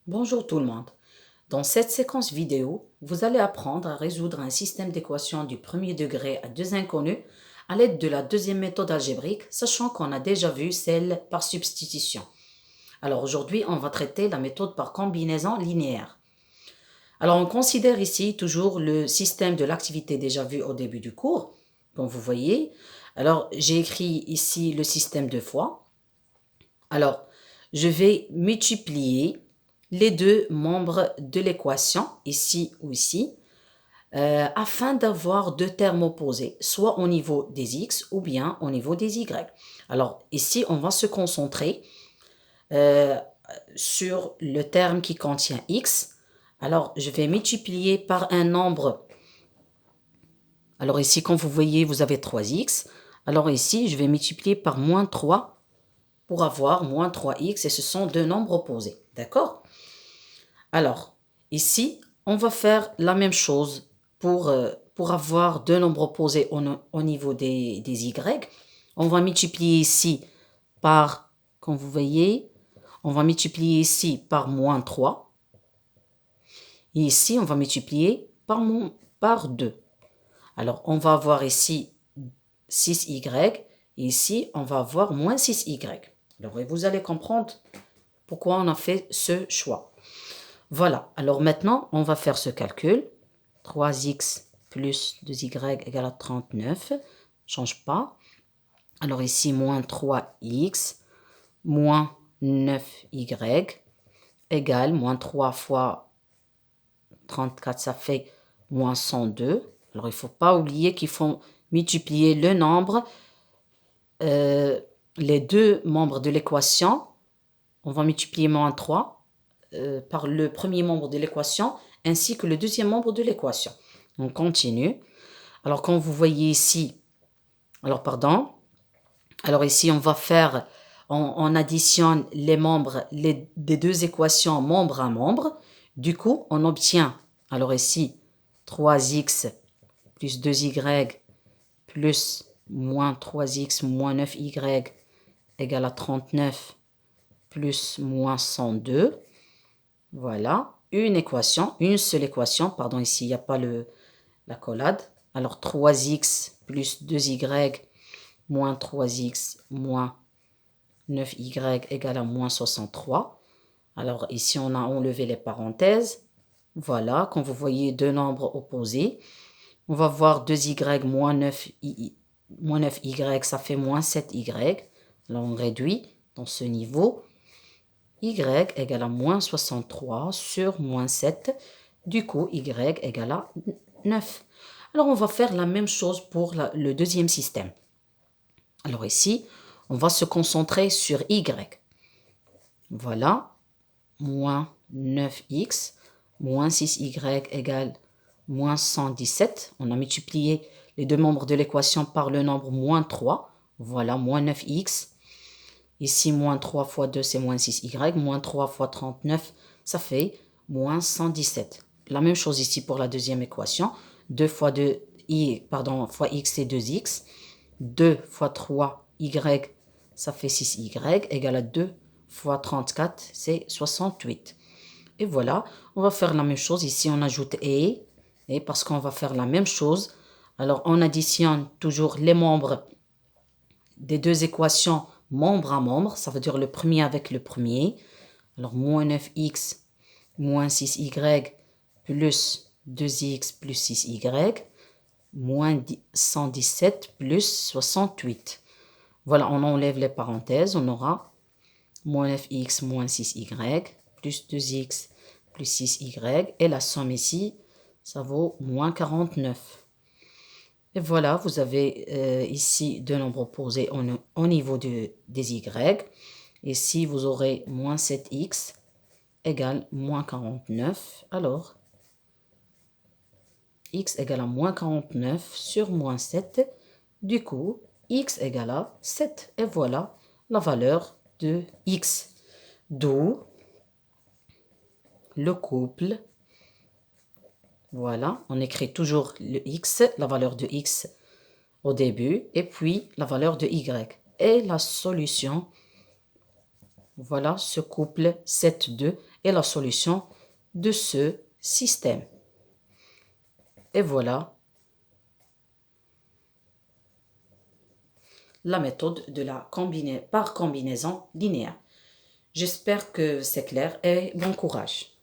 Bonjour tout le monde. Dans cette séquence vidéo, vous allez apprendre à résoudre un système d'équations du premier degré à deux inconnus à l'aide de la deuxième méthode algébrique, sachant qu'on a déjà vu celle par substitution. Alors aujourd'hui, on va traiter la méthode par combinaison linéaire. Alors on considère ici toujours le système de l'activité déjà vu au début du cours, comme vous voyez. Alors j'ai écrit ici le système deux fois. Alors je vais multiplier les deux membres de l'équation, ici ou ici, afin d'avoir deux termes opposés, soit au niveau des x ou bien au niveau des y. Alors ici, on va se concentrer euh, sur le terme qui contient x. Alors, je vais multiplier par un nombre. Alors ici, comme vous voyez, vous avez 3x. Alors ici, je vais multiplier par moins 3 pour avoir moins 3x et ce sont deux nombres opposés. D'accord? Alors, ici, on va faire la même chose pour avoir deux nombres opposés au niveau des y. On va multiplier ici par, comme vous voyez, on va multiplier ici par moins 3. Et ici, on va multiplier par 2. Alors, on va avoir ici 6y. Et ici, on va avoir moins 6y. Alors, vous allez comprendre pourquoi on a fait ce choix. Voilà, alors maintenant, on va faire ce calcul. 3x plus 2y égale à 39. Change pas. Alors ici, moins 3x moins 9y égale moins 3 fois 34, ça fait moins 102. Alors, il ne faut pas oublier qu'il faut multiplier le nombre, les deux membres de l'équation. On va multiplier moins 3 par le premier membre de l'équation ainsi que le deuxième membre de l'équation. On continue. Alors, comme vous voyez ici, alors ici, on va faire, on additionne les membres des deux équations membre à membre. Du coup, on obtient, alors ici, 3x plus 2y plus moins 3x moins 9y égale à 39 plus moins 102. Voilà, une seule équation, pardon, ici il n'y a pas la collade. Alors 3x plus 2y moins 3x moins 9y égale à moins 63. Alors ici on a enlevé les parenthèses. Voilà, quand vous voyez deux nombres opposés, on va voir 2y moins 9y, ça fait moins 7y. Alors on réduit dans ce niveau. Y égale à moins 63 sur moins 7. Du coup, Y égale à 9. Alors, on va faire la même chose pour le deuxième système. Alors ici, on va se concentrer sur Y. Voilà, moins 9x, moins 6y égale moins 117. On a multiplié les deux membres de l'équation par le nombre moins 3. Voilà, moins 9x. Ici, moins 3 fois 2, c'est moins 6y. Moins 3 fois 39, ça fait moins 117. La même chose ici pour la deuxième équation. 2 fois 2, fois x, c'est 2x. 2 fois 3, y, ça fait 6y, égale à 2 fois 34, c'est 68. Et voilà, on va faire la même chose. Ici, on ajoute et parce qu'on va faire la même chose. Alors, on additionne toujours les membres des deux équations membre à membre, ça veut dire le premier avec le premier. Alors, moins 9x moins 6y plus 2x plus 6y moins 117 plus 68. Voilà, on enlève les parenthèses, on aura moins 9x moins 6y plus 2x plus 6y et la somme ici, ça vaut moins 49. Et voilà, vous avez ici deux nombres opposés au niveau des y. Ici, vous aurez moins 7x égale moins 49. Alors, x égale à moins 49 sur moins 7. Du coup, x égale à 7. Et voilà la valeur de x. D'où le couple. Voilà, on écrit toujours le x, la valeur de x au début, et puis la valeur de y. Et la solution, Voilà, ce couple 7-2 est la solution de ce système. Et voilà la méthode de la par combinaison linéaire. J'espère que c'est clair et bon courage.